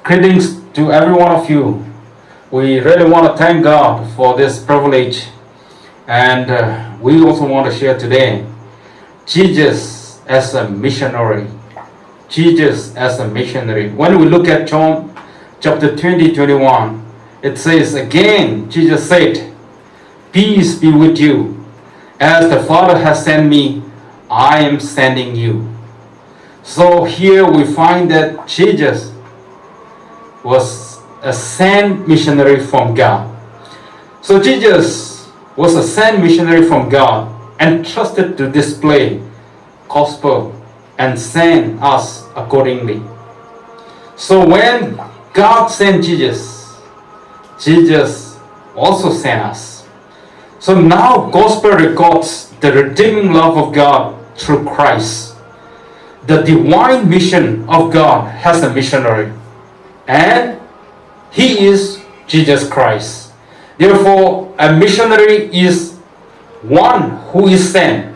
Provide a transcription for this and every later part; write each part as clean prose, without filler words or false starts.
Greetings to every one of you. We really want to thank God for this privilege, and we also want to share today Jesus as a missionary. Jesus as a missionary. When we look at John chapter 20, 21, it says, again, Jesus said, "Peace be with you. As the Father has sent me, I am sending you." So here we find that Jesus was a sent missionary from God. So Jesus was a sent missionary from God, entrusted to display gospel and send us accordingly. So when God sent Jesus, Jesus also sent us. So now gospel records the redeeming love of God through Christ. The divine mission of God has a missionary, and he is Jesus Christ. Therefore, a missionary is one who is sent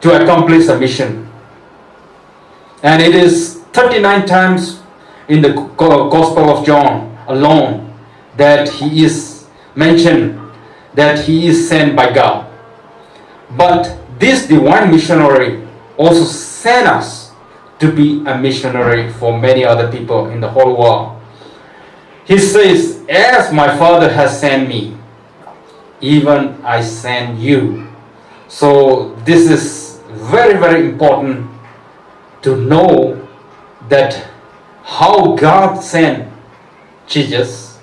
to accomplish a mission. And it is 39 times in the Gospel of John alone that he is mentioned that he is sent by God. But this divine missionary also sent us to be a missionary for many other people in the whole world. He says, "As my Father has sent me, even I send you." So this is very, very important to know that how God sent Jesus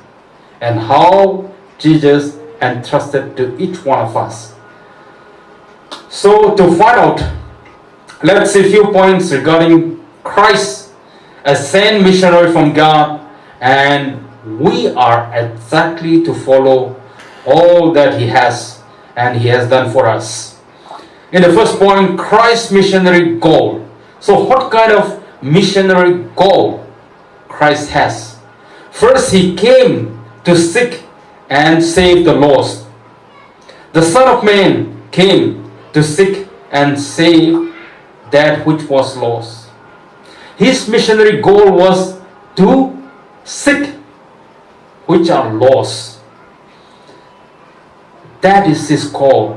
and how Jesus entrusted to each one of us. So to find out, let's see a few points regarding Christ, a sent missionary from God, and we are exactly to follow all that he has and he has done for us. In the first point, Christ's missionary goal. So what kind of missionary goal Christ has? First, he came to seek and save the lost. The Son of Man came to seek and save that which was lost. His missionary goal was to seek which are lost. That is his call.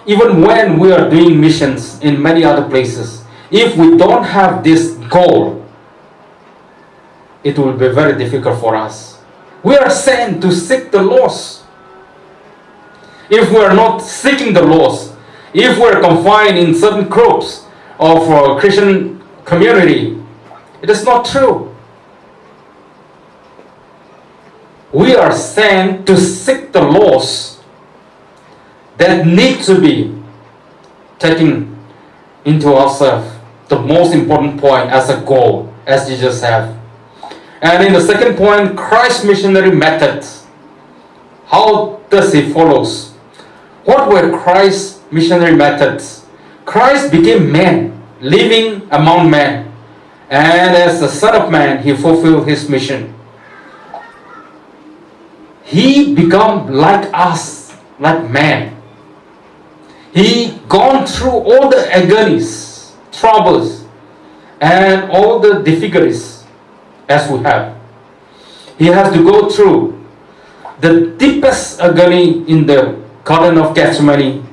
Even when we are doing missions in many other places, if we don't have this goal, it will be very difficult for us. We are sent to seek the lost. If we are not seeking the lost, if we are confined in certain groups of Christian community, it is not true. We are sent to seek the lost that need to be taken into ourselves. The most important point as a goal, as Jesus have. And in the second point, Christ's missionary methods. How does he follows? What were Christ's missionary methods? Christ became man, living among men, and as the Son of Man, he fulfilled his mission. He became like us, like man. He gone through all the agonies, troubles, and all the difficulties as we have. He has to go through the deepest agony in the Garden of Gethsemane,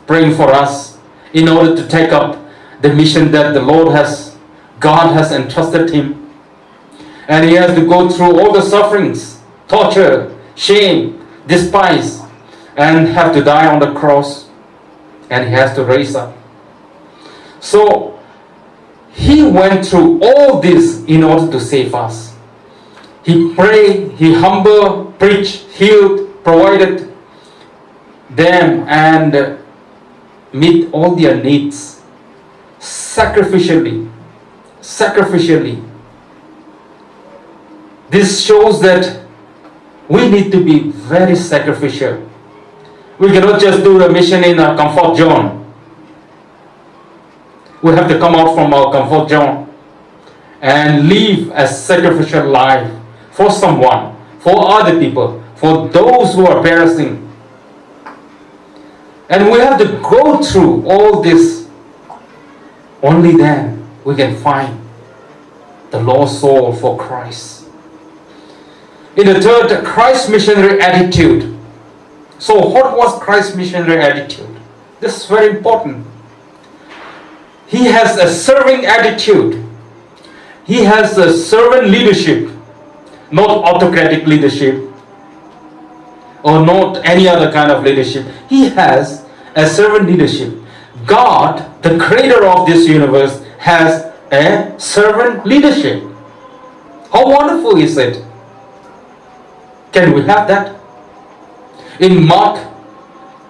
praying for us in order to take up the mission that God has entrusted him. And he has to go through all the sufferings, torture, shame, despise, and have to die on the cross. And he has to raise up. So he went through all this in order to save us. He prayed, he humbled, preached, healed, provided them, and meet all their needs sacrificially. This shows that we need to be very sacrificial. We cannot just do the mission in a comfort zone. We have to come out from our comfort zone and live a sacrificial life for someone, for other people, for those who are perishing. And we have to go through all this. Only then we can find the lost soul for Christ. In the third, Christ's missionary attitude. So what was Christ's missionary attitude? This is very important. He has a serving attitude. He has a servant leadership, not autocratic leadership or not any other kind of leadership. He has a servant leadership. God, the creator of this universe, has a servant leadership. How wonderful is it? Can we have that? In Mark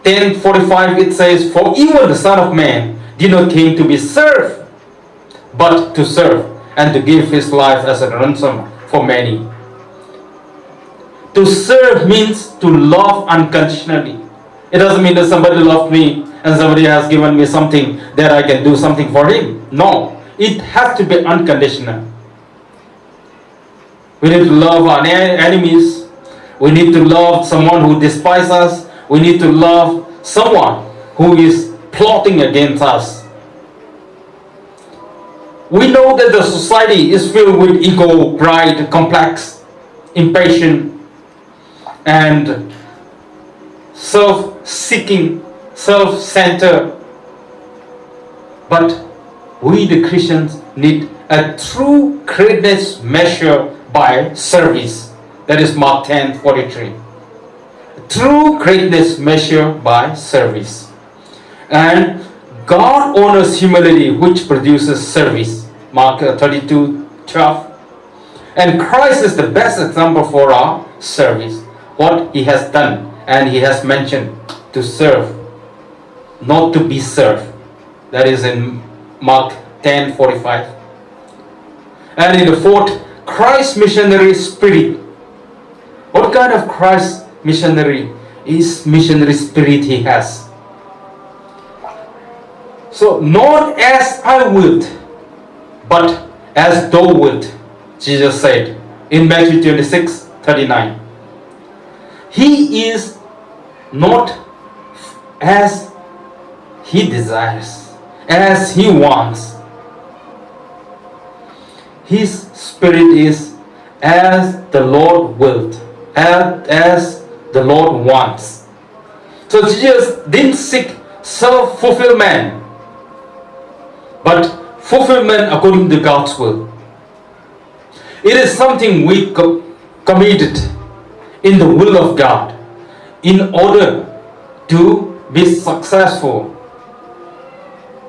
10:45 it says, "For even the Son of Man did not come to be served, but to serve and to give his life as a ransom for many." To serve means to love unconditionally. It doesn't mean that somebody loved me and somebody has given me something that I can do something for him. No, it has to be unconditional. We need to love our enemies. We need to love someone who despises us. We need to love someone who is plotting against us. We know that the society is filled with ego, pride, complex, impatient, and self-seeking, self-centered. But we the Christians need a true greatness measured by service. That is Mark 10:43. True greatness measured by service. And God honors humility, which produces service. Mark 32:12. And Christ is the best example for our service. What he has done, and he has mentioned to serve, not to be served. That is in Mark 10:45. And in the fourth, Christ's missionary spirit. What kind of Christ missionary spirit he has? So, not as I willed, but as thou wilt, Jesus said in Matthew 26:39. He is not as he desires, as he wants. His spirit is as the Lord willed, as the Lord wants. So Jesus didn't seek self-fulfillment, but fulfillment according to God's will. It is something we committed in the will of God in order to be successful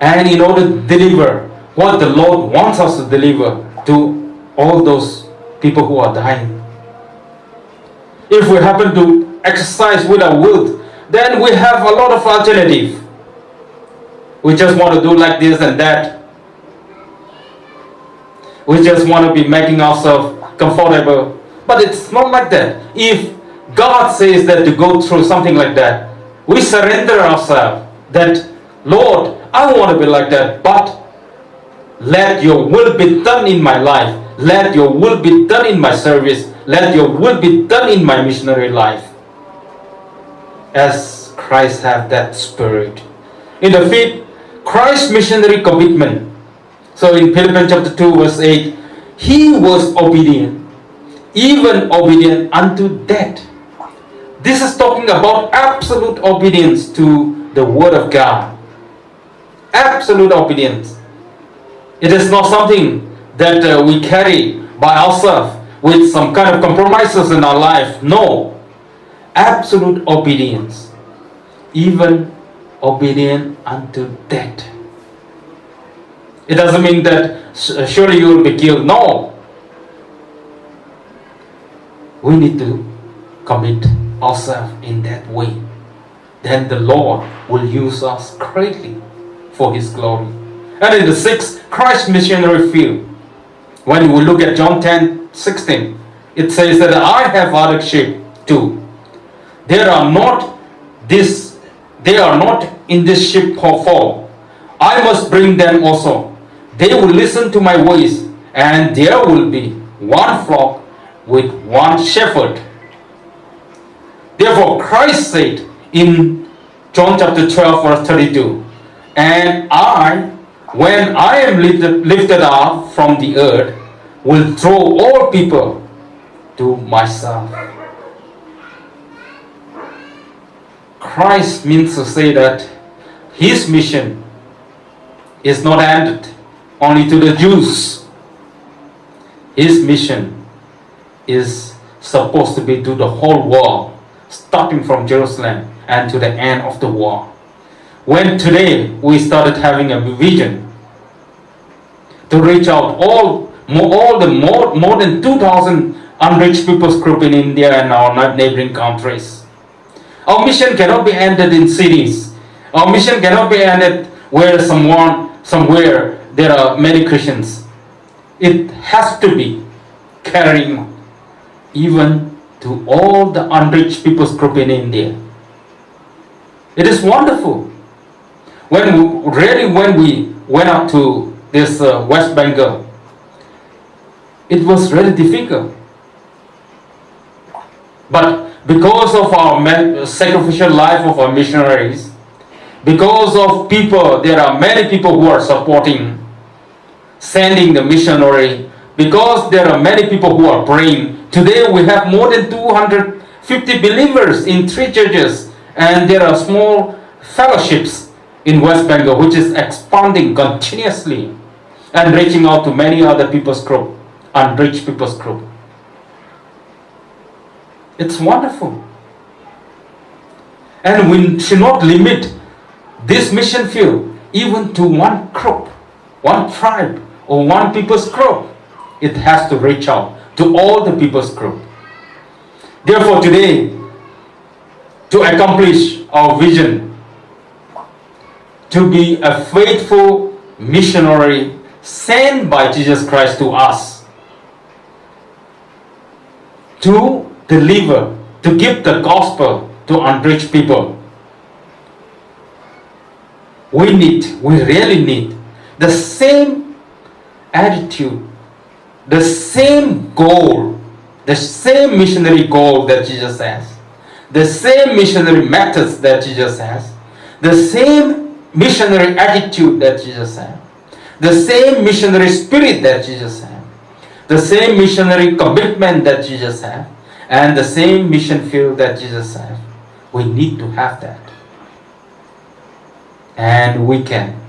and in order to deliver what the Lord wants us to deliver to all those people who are dying. If we happen to exercise with our will, then we have a lot of alternative. We just want to do like this and that. We just want to be making ourselves comfortable. But it's not like that. If God says that to go through something like that, we surrender ourselves that, Lord, I want to be like that, but let your will be done in my life. Let your will be done in my service. Let your will be done in my missionary life. As Christ had that spirit. In the fifth, Christ's missionary commitment. So in Philippians chapter 2 verse 8, he was obedient, even obedient unto death. This is talking about absolute obedience to the word of God. Absolute obedience. It is not something that we carry by ourselves with some kind of compromises in our life. No. Absolute obedience. Even obedient unto death. It doesn't mean that surely you will be killed. No. We need to commit ourselves in that way. Then the Lord will use us greatly for His glory. And in the sixth, Christ's missionary field. When we look at John 10:16, it says that I have other sheep too. They are not in this sheepfold. I must bring them also. They will listen to my voice, and there will be one flock with one shepherd. Therefore, Christ said in John chapter 12, verse 32, and when I am lifted up from the earth, will draw all people to myself. Christ means to say that his mission is not ended only to the Jews. His mission is supposed to be to the whole world, starting from Jerusalem and to the end of the world. When today we started having a vision to reach out more than 2,000 unreached people's group in India and our neighboring countries. Our mission cannot be ended in cities. Our mission cannot be ended where somewhere there are many Christians. It has to be carrying even to all the unreached people's group in India. It is wonderful. When we went up to this West Bengal, it was really difficult. But because of our sacrificial life of our missionaries, because of people, there are many people who are supporting, sending the missionary, because there are many people who are praying. Today we have more than 250 believers in 3 churches, and there are small fellowships in West Bengal which is expanding continuously and reaching out to many other people's group, unreached people's group. It's wonderful. And we should not limit this mission field even to one group, one tribe, or one people's group. It has to reach out to all the people's group. Therefore today, to accomplish our vision, to be a faithful missionary sent by Jesus Christ to us, to deliver, to give the gospel to unreached people, we really need the same attitude, the same goal, the same missionary goal that Jesus has, the same missionary methods that Jesus has, the same missionary attitude that Jesus has, the same missionary spirit that Jesus has, the same missionary commitment that Jesus has, and the same mission field that Jesus has. We need to have that. And we can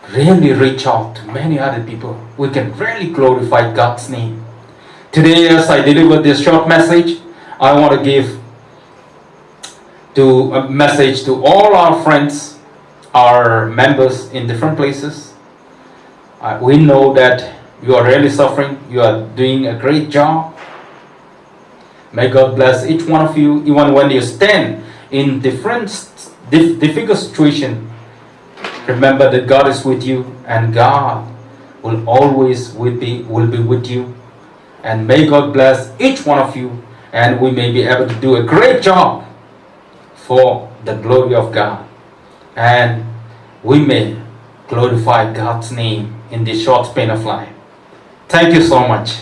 really reach out to many other people. We can really glorify God's name. Today, as I deliver this short message, I want to give a message to all our friends, our members in different places. We know that you are really suffering. You are doing a great job. May God bless each one of you, even when you stand in difficult situations. Remember that God is with you, and God will always be with you. And may God bless each one of you, and we may be able to do a great job for the glory of God, and we may glorify God's name in this short span of life. Thank you so much.